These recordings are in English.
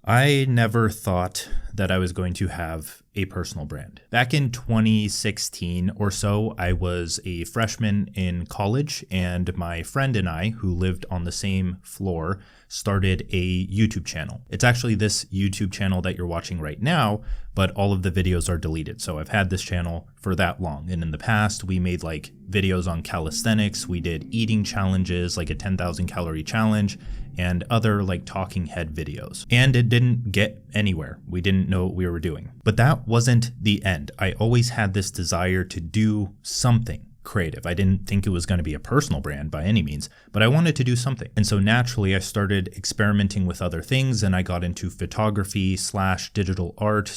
I never thought that I was going to have a personal brand. Back in 2016 or so, I was a freshman in college, and my friend and I, who lived on the same floor, started a YouTube channel. It's actually this YouTube channel that you're watching right now, but all of the videos are deleted. So I've had this channel for that long. And in the past, we made like videos on calisthenics. We did eating challenges, like a 10,000 calorie challenge, and other like talking head videos. And it didn't get anywhere. We didn't know what we were doing. But that wasn't the end. I always had this desire to do something creative. I didn't think it was going to be a personal brand by any means, but I wanted to do something. And so naturally I started experimenting with other things, and I got into photography / digital art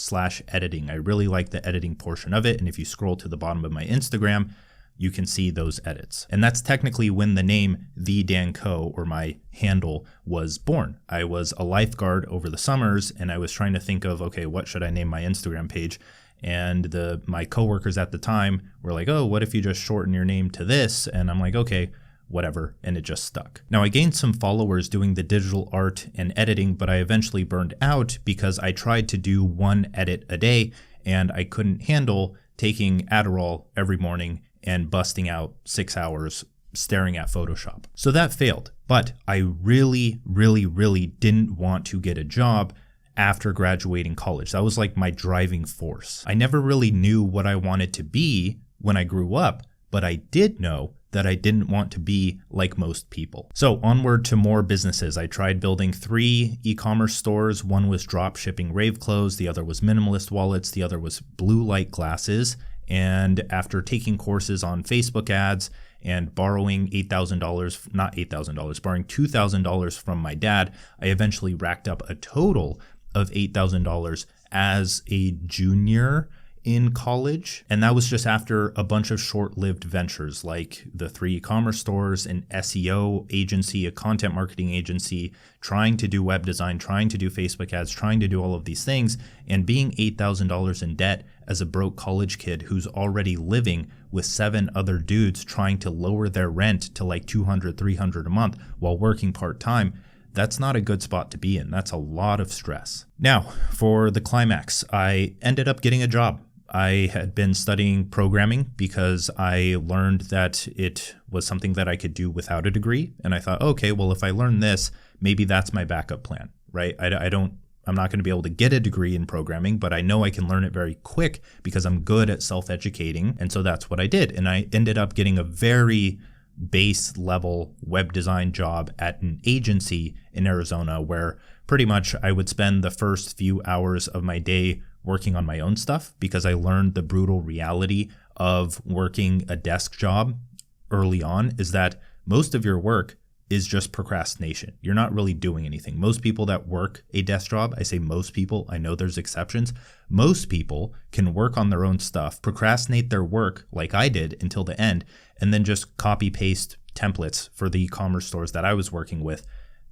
/ editing. I really like the editing portion of it. And if you scroll to the bottom of my Instagram, you can see those edits. And that's technically when the name The Dan Co, or my handle, was born. I was a lifeguard over the summers, and I was trying to think of, okay, what should I name my Instagram page? And my coworkers at the time were like, oh, what if you just shorten your name to this? And I'm like, okay, whatever. And it just stuck. Now, I gained some followers doing the digital art and editing, but I eventually burned out because I tried to do one edit a day, and I couldn't handle taking Adderall every morning and busting out 6 hours staring at Photoshop. So that failed. But I really, really, really didn't want to get a job after graduating college. That was like my driving force. I never really knew what I wanted to be when I grew up, but I did know that I didn't want to be like most people. So onward to more businesses. I tried building 3 e-commerce stores. One was drop shipping rave clothes. The other was minimalist wallets. The other was blue light glasses. And after taking courses on Facebook ads and borrowing borrowing $2,000 from my dad, I eventually racked up a total of $8,000 as a junior in college. And that was just after a bunch of short-lived ventures like the 3 e-commerce stores, an SEO agency, a content marketing agency, trying to do web design, trying to do Facebook ads, trying to do all of these things, and being $8,000 in debt as a broke college kid who's already living with 7 other dudes trying to lower their rent to like $200, $300 a month while working part-time. That's not a good spot to be in. That's a lot of stress. Now, for the climax, I ended up getting a job. I had been studying programming because I learned that it was something that I could do without a degree. And I thought, okay, well, if I learn this, maybe that's my backup plan, right? I'm not going to be able to get a degree in programming, but I know I can learn it very quick because I'm good at self-educating. And so that's what I did. And I ended up getting a very base level web design job at an agency in Arizona, where pretty much I would spend the first few hours of my day working on my own stuff, because I learned the brutal reality of working a desk job early on is that most of your work is just procrastination. You're not really doing anything. Most people that work a desk job, I say most people, I know there's exceptions. Most people can work on their own stuff, procrastinate their work like I did until the end, and then just copy paste templates for the e-commerce stores that I was working with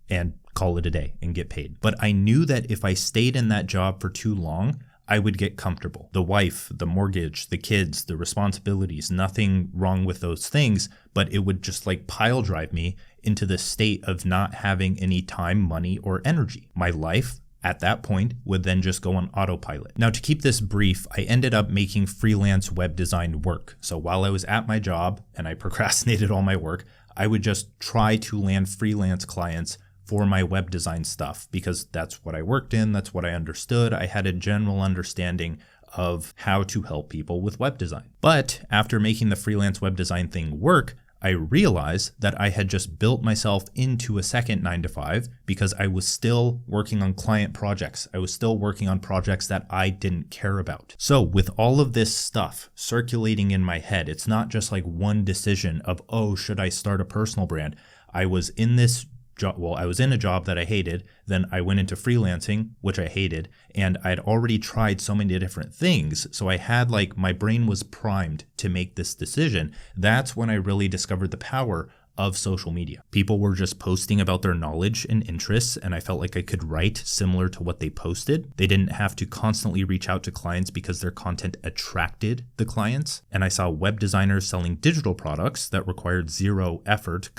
and call it a day and get paid. But I knew that if I stayed in that job for too long, I would get comfortable. The wife, the mortgage, the kids, the responsibilities, nothing wrong with those things, but it would just like pile drive me into the state of not having any time, money, or energy. My life at that point would then just go on autopilot. Now, to keep this brief, I ended up making freelance web design work. So while I was at my job and I procrastinated all my work, I would just try to land freelance clients for my web design stuff, because that's what I worked in, that's what I understood. I had a general understanding of how to help people with web design. But after making the freelance web design thing work, I realized that I had just built myself into a second 9-to-5 because I was still working on client projects. I was still working on projects that I didn't care about. So with all of this stuff circulating in my head, it's not just like one decision of, oh, should I start a personal brand? I was in this I was in a job that I hated, then I went into freelancing, which I hated, and I'd already tried so many different things. So I had my brain was primed to make this decision. That's when I really discovered the power of social media. People were just posting about their knowledge and interests, and I felt like I could write similar to what they posted. They didn't have to constantly reach out to clients because their content attracted the clients. And I saw web designers selling digital products that required zero effort,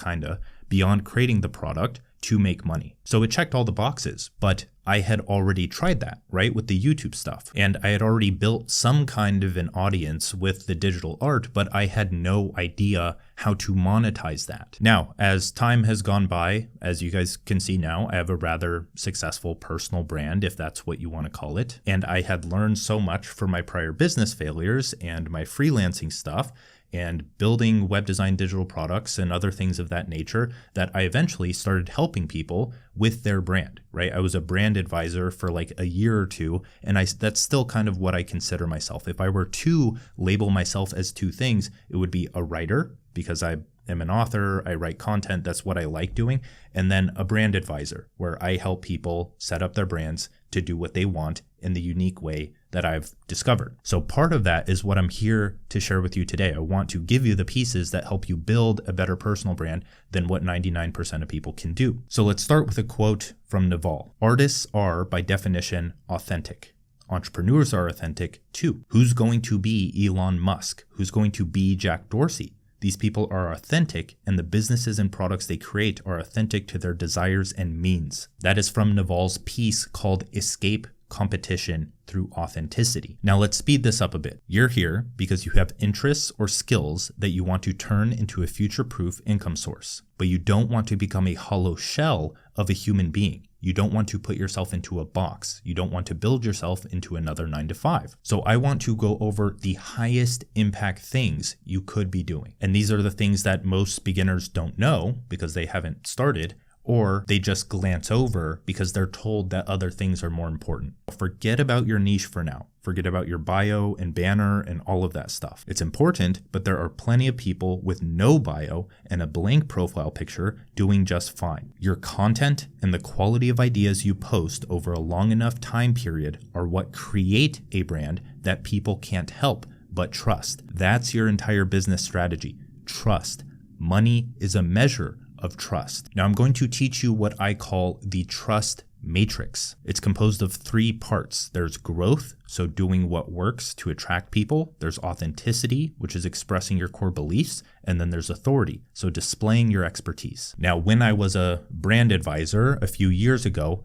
beyond creating the product to make money. So it checked all the boxes, but I had already tried that, right, with the YouTube stuff. And I had already built some kind of an audience with the digital art, but I had no idea how to monetize that. Now, as time has gone by, as you guys can see now, I have a rather successful personal brand, if that's what you want to call it. And I had learned so much from my prior business failures and my freelancing stuff and building web design digital products and other things of that nature that I eventually started helping people with their brand, right? I was a brand advisor for like a year or two, and that's still kind of what I consider myself. If I were to label myself as two things, it would be a writer, because I am an author, I write content, that's what I like doing, and then a brand advisor, where I help people set up their brands to do what they want in the unique way that I've discovered. So part of that is what I'm here to share with you today. I want to give you the pieces that help you build a better personal brand than what 99% of people can do. So let's start with a quote from Naval. Artists are, by definition, authentic. Entrepreneurs are authentic too. Who's going to be Elon Musk? Who's going to be Jack Dorsey? These people are authentic, and the businesses and products they create are authentic to their desires and means. That is from Naval's piece called Escape Competition Through Authenticity. Now let's speed this up a bit. You're here because you have interests or skills that you want to turn into a future-proof income source, but you don't want to become a hollow shell of a human being. You don't want to put yourself into a box. You don't want to build yourself into another 9-to-5. So I want to go over the highest impact things you could be doing. And these are the things that most beginners don't know because they haven't started, or they just glance over because they're told that other things are more important. Forget about your niche for now. Forget about your bio and banner and all of that stuff. It's important, but there are plenty of people with no bio and a blank profile picture doing just fine. Your content and the quality of ideas you post over a long enough time period are what create a brand that people can't help but trust. That's your entire business strategy. Trust. Money is a measure of trust. Now I'm going to teach you what I call the trust matrix. It's composed of 3 parts. There's growth, so doing what works to attract people. There's authenticity, which is expressing your core beliefs. And then there's authority, so displaying your expertise. Now, when I was a brand advisor a few years ago,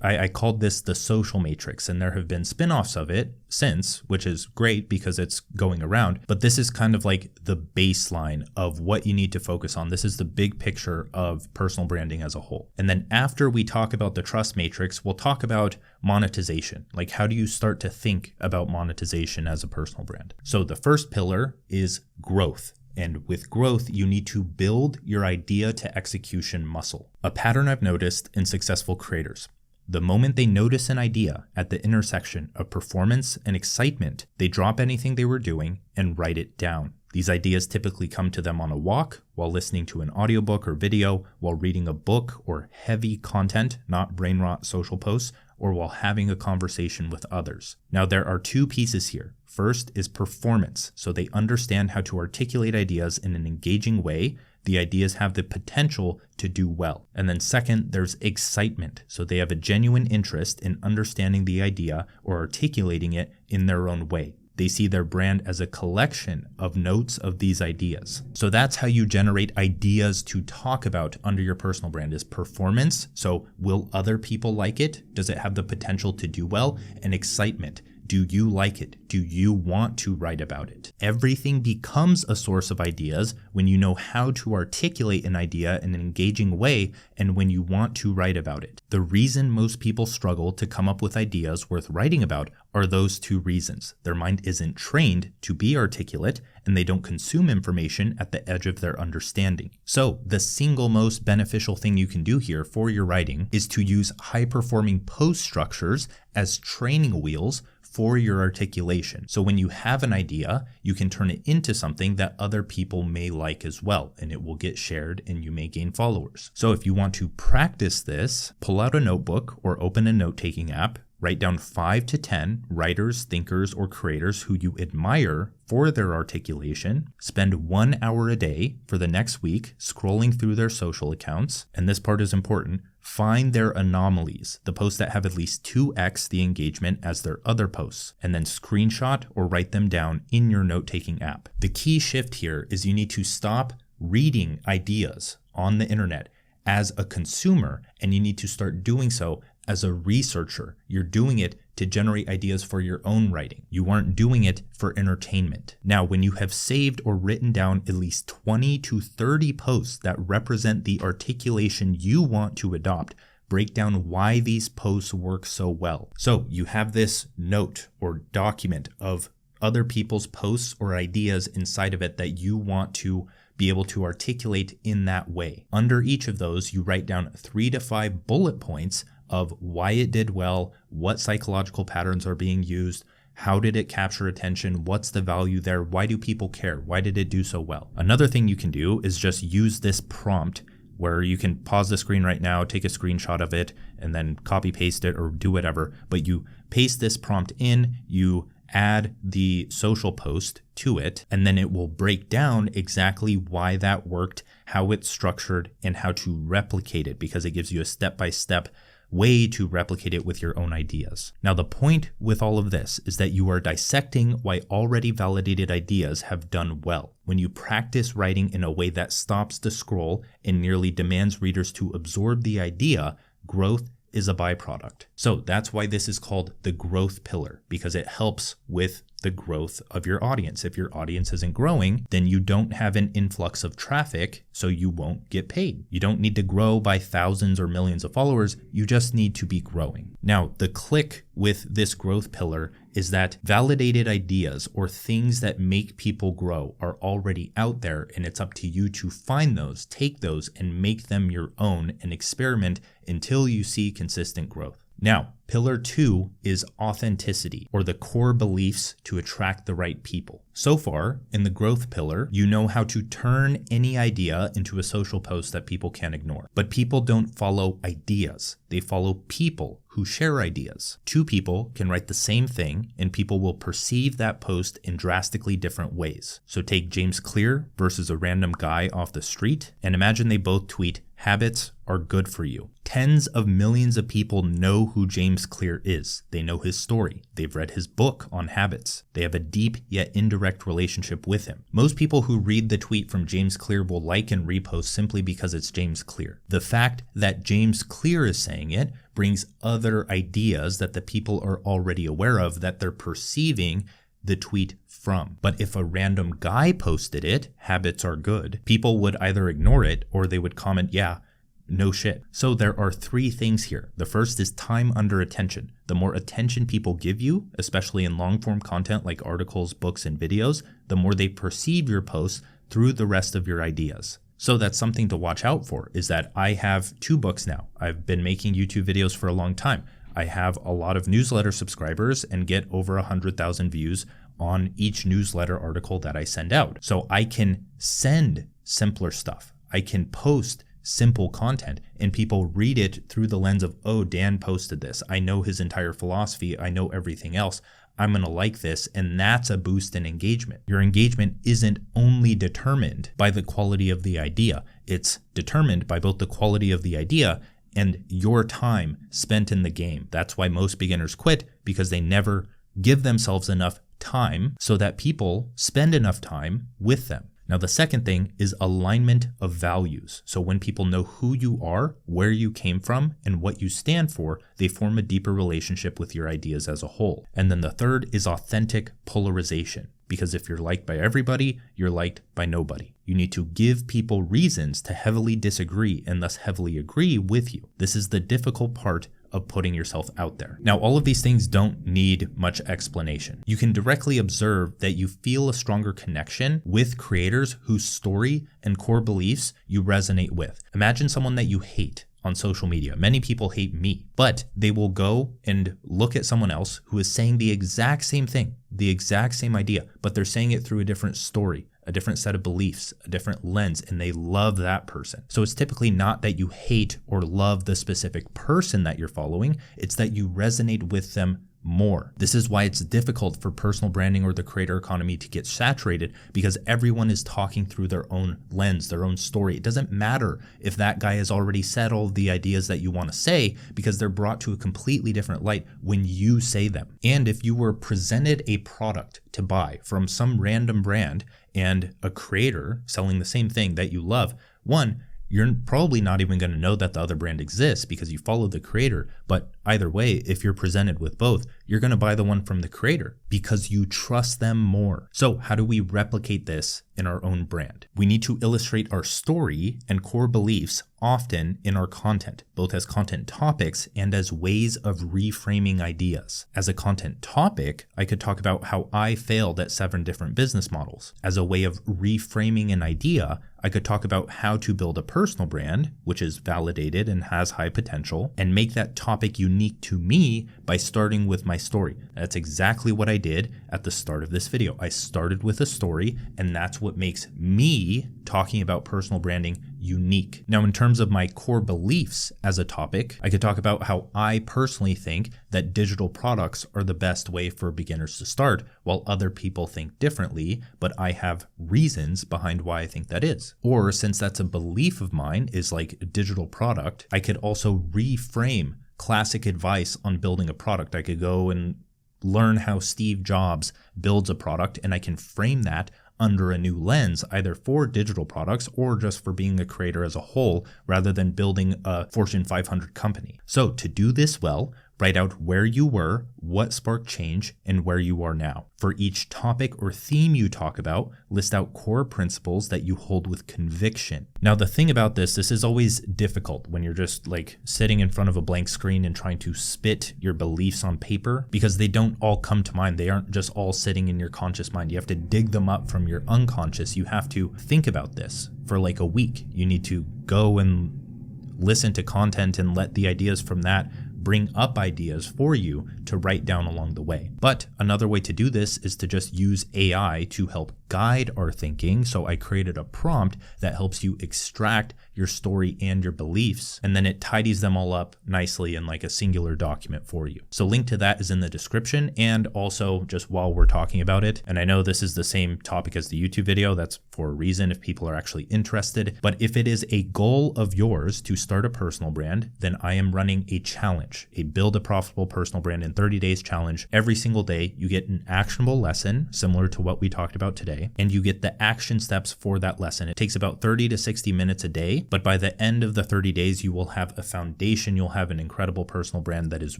I called this the social matrix, and there have been spin-offs of it since, which is great because it's going around. But this is kind of like the baseline of what you need to focus on. This is the big picture of personal branding as a whole. And then after we talk about the trust matrix, we'll talk about monetization. Like, how do you start to think about monetization as a personal brand? So the first pillar is growth. And with growth, you need to build your idea to execution muscle. A pattern I've noticed in successful creators. The moment they notice an idea at the intersection of performance and excitement, they drop anything they were doing and write it down. These ideas typically come to them on a walk, while listening to an audiobook or video, while reading a book or heavy content, not brain rot social posts, or while having a conversation with others. Now, there are 2 pieces here. First is performance, so they understand how to articulate ideas in an engaging way. The ideas have the potential to do well. And then second, there's excitement, so they have a genuine interest in understanding the idea or articulating it in their own way. They see their brand as a collection of notes of these ideas. So that's how you generate ideas to talk about under your personal brand, is performance. So will other people like it? Does it have the potential to do well? And excitement. Do you like it? Do you want to write about it? Everything becomes a source of ideas when you know how to articulate an idea in an engaging way and when you want to write about it. The reason most people struggle to come up with ideas worth writing about are those 2 reasons. Their mind isn't trained to be articulate, and they don't consume information at the edge of their understanding. So the single most beneficial thing you can do here for your writing is to use high-performing post structures as training wheels for your articulation. So when you have an idea, you can turn it into something that other people may like as well, and it will get shared and you may gain followers. So if you want to practice this, pull out a notebook or open a note-taking app, write down 5 to 10 writers, thinkers, or creators who you admire for their articulation. Spend 1 hour a day for the next week scrolling through their social accounts. And this part is important. Find their anomalies, the posts that have at least 2x the engagement as their other posts, and then screenshot or write them down in your note-taking app. The key shift here is you need to stop reading ideas on the internet as a consumer, and you need to start doing so as a researcher. You're doing it to generate ideas for your own writing. You aren't doing it for entertainment. Now, when you have saved or written down at least 20 to 30 posts that represent the articulation you want to adopt, break down why these posts work so well. So you have this note or document of other people's posts or ideas inside of it that you want to be able to articulate in that way. Under each of those, you write down 3 to 5 bullet points of why it did well, what psychological patterns are being used, how did it capture attention, what's the value there, why do people care, why did it do so well. Another thing you can do is just use this prompt where you can pause the screen right now, take a screenshot of it, and then copy paste it or do whatever. But you paste this prompt in, you add the social post to it, and then it will break down exactly why that worked, how it's structured, and how to replicate it, because it gives you a step-by-step way to replicate it with your own ideas. Now, the point with all of this is that you are dissecting why already validated ideas have done well. When you practice writing in a way that stops the scroll and nearly demands readers to absorb the idea, growth is a byproduct. So that's why this is called the growth pillar, because it helps with the growth of your audience. If your audience isn't growing, then you don't have an influx of traffic, so you won't get paid. You don't need to grow by thousands or millions of followers, you just need to be growing. Now, the click with this growth pillar is that validated ideas or things that make people grow are already out there, and it's up to you to find those, take those, and make them your own and experiment until you see consistent growth. Now, pillar 2 is authenticity, or the core beliefs to attract the right people. So far, in the growth pillar, you know how to turn any idea into a social post that people can't ignore. But people don't follow ideas. They follow people who share ideas. 2 people can write the same thing, and people will perceive that post in drastically different ways. So take James Clear versus a random guy off the street, and imagine they both tweet, "Habits are good for you." Tens of millions of people know who James Clear is. They know his story. They've read his book on habits. They have a deep yet indirect relationship with him. Most people who read the tweet from James Clear will like and repost simply because it's James Clear. The fact that James Clear is saying it brings other ideas that the people are already aware of that they're perceiving the tweet from. But if a random guy posted it, "Habits are good," people would either ignore it or they would comment, "Yeah, no shit." So there are 3 things here. The first is time under attention. The more attention people give you, especially in long form content like articles, books, and videos, the more they perceive your posts through the rest of your ideas. So that's something to watch out for, is that I have 2 books now. I've been making YouTube videos for a long time. I have a lot of newsletter subscribers and get over 100,000 views on each newsletter article that I send out. So I can send simpler stuff. I can post simple content and people read it through the lens of, "Oh, Dan posted this. I know his entire philosophy. I know everything else. I'm going to like this." And that's a boost in engagement. Your engagement isn't only determined by the quality of the idea. It's determined by both the quality of the idea and your time spent in the game. That's why most beginners quit, because they never give themselves enough time so that people spend enough time with them. Now, the second thing is alignment of values. So when people know who you are, where you came from, and what you stand for, they form a deeper relationship with your ideas as a whole. And then the third is authentic polarization. Because if you're liked by everybody, you're liked by nobody. You need to give people reasons to heavily disagree and thus heavily agree with you. This is the difficult part of putting yourself out there. Now, all of these things don't need much explanation. You can directly observe that you feel a stronger connection with creators whose story and core beliefs you resonate with. Imagine someone that you hate on social media. Many people hate me, but they will go and look at someone else who is saying the exact same thing, the exact same idea, but they're saying it through a different story, a different set of beliefs, a different lens, and they love that person. So it's typically not that you hate or love the specific person that you're following, it's that you resonate with them more. This is why it's difficult for personal branding or the creator economy to get saturated, because everyone is talking through their own lens, their own story. It doesn't matter if that guy has already said all of the ideas that you want to say, because they're brought to a completely different light when you say them. And if you were presented a product to buy from some random brand and a creator selling the same thing that you love, one, you're probably not even going to know that the other brand exists because you follow the creator. But either way, if you're presented with both, you're going to buy the one from the creator because you trust them more. So how do we replicate this in our own brand? We need to illustrate our story and core beliefs often in our content, both as content topics and as ways of reframing ideas. As a content topic, I could talk about how I failed at 7 different business models. As a way of reframing an idea, I could talk about how to build a personal brand, which is validated and has high potential, and make that topic unique to me by starting with my story. That's exactly what I did at the start of this video. I started with a story, and that's what makes me talking about personal branding unique. Now, in terms of my core beliefs as a topic, I could talk about how I personally think that digital products are the best way for beginners to start, while other people think differently, but I have reasons behind why I think that is. Or since that's a belief of mine, is like a digital product, I could also reframe classic advice on building a product. I could go and learn how Steve Jobs builds a product, and I can frame that under a new lens, either for digital products or just for being a creator as a whole, rather than building a Fortune 500 company. So to do this well, write out where you were, what sparked change, and where you are now. For each topic or theme you talk about, list out core principles that you hold with conviction. Now, the thing about this is always difficult when you're just like sitting in front of a blank screen and trying to spit your beliefs on paper, because they don't all come to mind. They aren't just all sitting in your conscious mind. You have to dig them up from your unconscious. You have to think about this for like a week. You need to go and listen to content and let the ideas from that bring up ideas for you to write down along the way. But another way to do this is to just use AI to help guide our thinking. So I created a prompt that helps you extract your story and your beliefs, and then it tidies them all up nicely in like a singular document for you. So link to that is in the description, and also just while we're talking about it, and I know this is the same topic as the YouTube video, that's for a reason if people are actually interested, but if it is a goal of yours to start a personal brand, then I am running a challenge, a Build a Profitable Personal Brand in 30 Days challenge. Every single day you get an actionable lesson similar to what we talked about today, and you get the action steps for that lesson. It takes about 30 to 60 minutes a day, but by the end of the 30 days, you will have a foundation. You'll have an incredible personal brand that is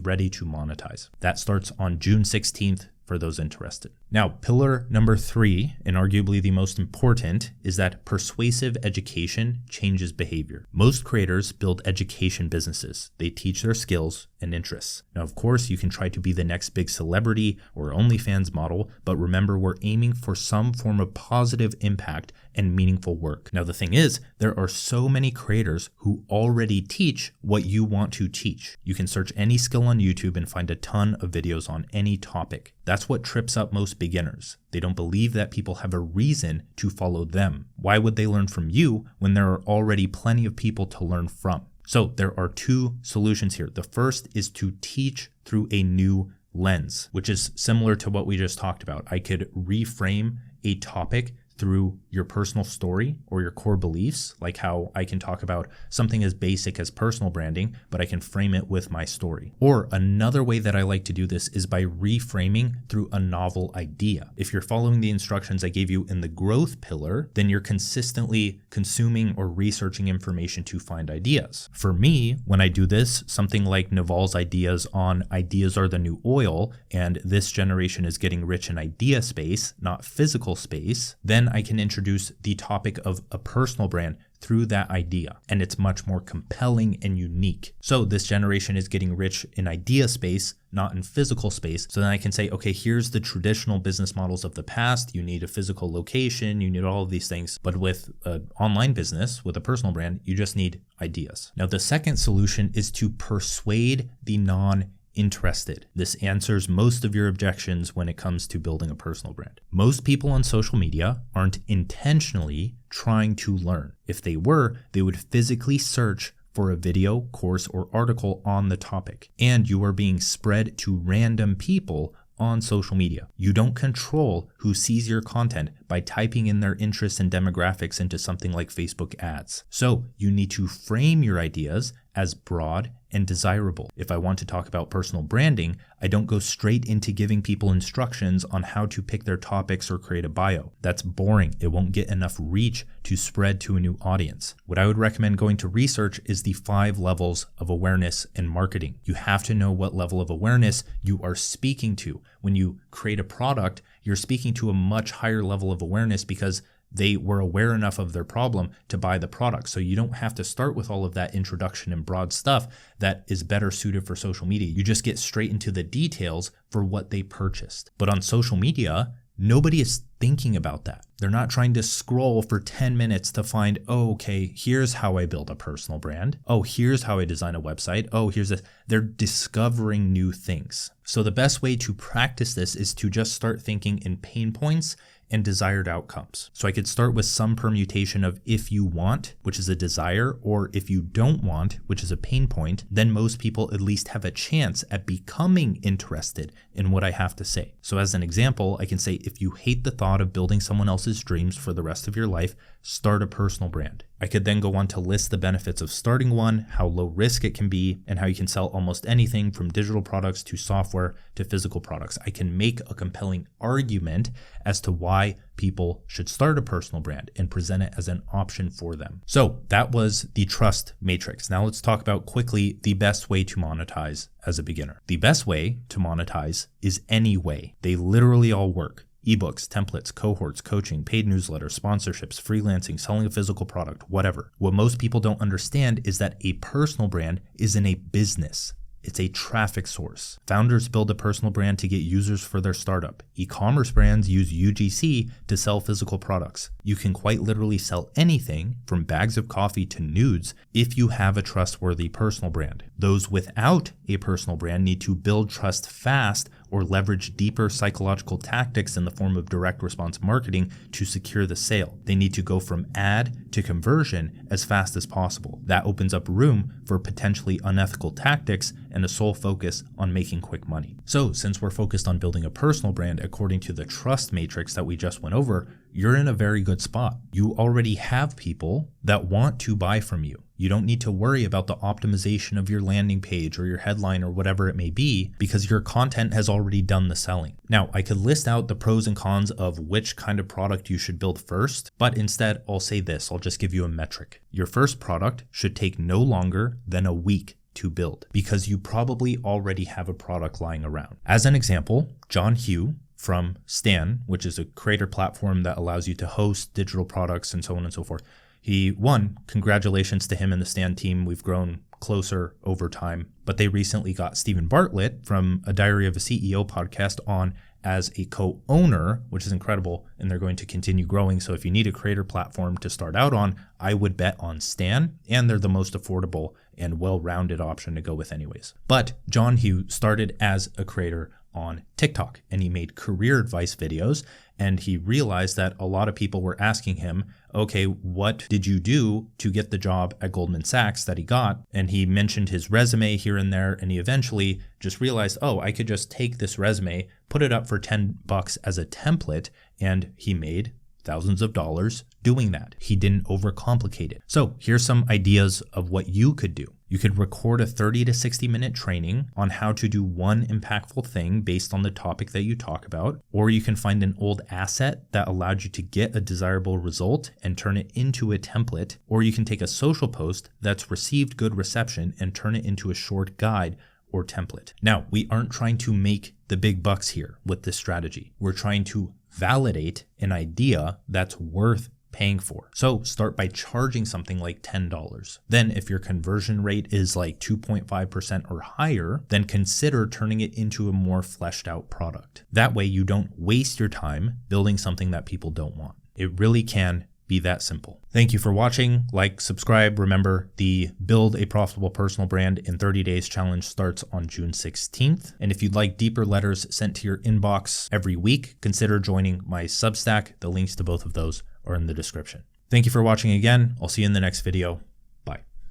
ready to monetize. That starts on June 16th. For those interested. Now, pillar number 3, and arguably the most important, is that persuasive education changes behavior. Most creators build education businesses. They teach their skills and interests. Now, of course, you can try to be the next big celebrity or OnlyFans model, but remember, we're aiming for some form of positive impact and meaningful work. Now, the thing is, there are so many creators who already teach what you want to teach. You can search any skill on YouTube and find a ton of videos on any topic. That's what trips up most beginners. They don't believe that people have a reason to follow them. Why would they learn from you when there are already plenty of people to learn from? So there are 2 solutions here. The first is to teach through a new lens, which is similar to what we just talked about. I could reframe a topic through your personal story or your core beliefs, like how I can talk about something as basic as personal branding, but I can frame it with my story. Or another way that I like to do this is by reframing through a novel idea. If you're following the instructions I gave you in the growth pillar, then you're consistently consuming or researching information to find ideas. For me, when I do this, something like Naval's ideas on ideas are the new oil, and this generation is getting rich in idea space, not physical space, then I can introduce the topic of a personal brand through that idea, and it's much more compelling and unique. So this generation is getting rich in idea space, not in physical space. So then I can say, okay, here's the traditional business models of the past. You need a physical location, you need all of these things. But with an online business, with a personal brand, you just need ideas. Now, the second solution is to persuade the non-interested. This answers most of your objections when it comes to building a personal brand. Most people on social media aren't intentionally trying to learn. If they were, they would physically search for a video, course, or article on the topic. And you are being spread to random people on social media. You don't control who sees your content by typing in their interests and demographics into something like Facebook ads. So you need to frame your ideas as broad and desirable. If I want to talk about personal branding, I don't go straight into giving people instructions on how to pick their topics or create a bio. That's boring. It won't get enough reach to spread to a new audience. What I would recommend going to research is the 5 levels of awareness in marketing. You have to know what level of awareness you are speaking to. When you create a product, you're speaking to a much higher level of awareness because they were aware enough of their problem to buy the product. So you don't have to start with all of that introduction and broad stuff that is better suited for social media. You just get straight into the details for what they purchased. But on social media, nobody is thinking about that. They're not trying to scroll for 10 minutes to find, oh, okay, here's how I build a personal brand. Oh, here's how I design a website. Oh, here's this. They're discovering new things. So the best way to practice this is to just start thinking in pain points and desired outcomes. So I could start with some permutation of if you want, which is a desire, or if you don't want, which is a pain point, then most people at least have a chance at becoming interested in what I have to say. So as an example, I can say if you hate the thought of building someone else's dreams for the rest of your life, start a personal brand. I could then go on to list the benefits of starting one, how low risk it can be, and how you can sell almost anything from digital products to software to physical products. I can make a compelling argument as to why people should start a personal brand and present it as an option for them. So that was the trust matrix. Now let's talk about quickly the best way to monetize as a beginner. The best way to monetize is any way. They literally all work. Ebooks, templates, cohorts, coaching, paid newsletters, sponsorships, freelancing, selling a physical product, whatever. What most people don't understand is that a personal brand isn't a business. It's a traffic source. Founders build a personal brand to get users for their startup. E-commerce brands use UGC to sell physical products. You can quite literally sell anything from bags of coffee to nudes if you have a trustworthy personal brand. Those without a personal brand need to build trust fast or leverage deeper psychological tactics in the form of direct response marketing to secure the sale. They need to go from ad to conversion as fast as possible. That opens up room for potentially unethical tactics and a sole focus on making quick money. So since we're focused on building a personal brand according to the trust matrix that we just went over, you're in a very good spot. You already have people that want to buy from you. You don't need to worry about the optimization of your landing page or your headline or whatever it may be because your content has already done the selling. Now, I could list out the pros and cons of which kind of product you should build first, but instead I'll say this, I'll just give you a metric. Your first product should take no longer than a week to build because you probably already have a product lying around. As an example, John Hugh from Stan, which is a creator platform that allows you to host digital products and so on and so forth. He won. Congratulations to him and the Stan team. We've grown closer over time. But they recently got Stephen Bartlett from a Diary of a CEO podcast on as a co-owner, which is incredible, and they're going to continue growing. So if you need a creator platform to start out on, I would bet on Stan, and they're the most affordable and well-rounded option to go with anyways. But John Hugh started as a creator on TikTok, and he made career advice videos, and he realized that a lot of people were asking him, okay, what did you do to get the job at Goldman Sachs that he got? And he mentioned his resume here and there, and he eventually just realized, oh, I could just take this resume, put it up for $10 as a template, and he made thousands of dollars doing that. He didn't overcomplicate it. So here's some ideas of what you could do. You could record a 30 to 60 minute training on how to do one impactful thing based on the topic that you talk about, or you can find an old asset that allowed you to get a desirable result and turn it into a template, or you can take a social post that's received good reception and turn it into a short guide or template. Now, we aren't trying to make the big bucks here with this strategy. We're trying to validate an idea that's worth paying for. So start by charging something like $10. Then if your conversion rate is like 2.5% or higher, then consider turning it into a more fleshed out product. That way you don't waste your time building something that people don't want. It really can be that simple. Thank you for watching. Like, subscribe. Remember, the Build a Profitable Personal Brand in 30 Days challenge starts on June 16th. And if you'd like deeper letters sent to your inbox every week, consider joining my Substack. The links to both of those are in the description. Thank you for watching again. I'll see you in the next video.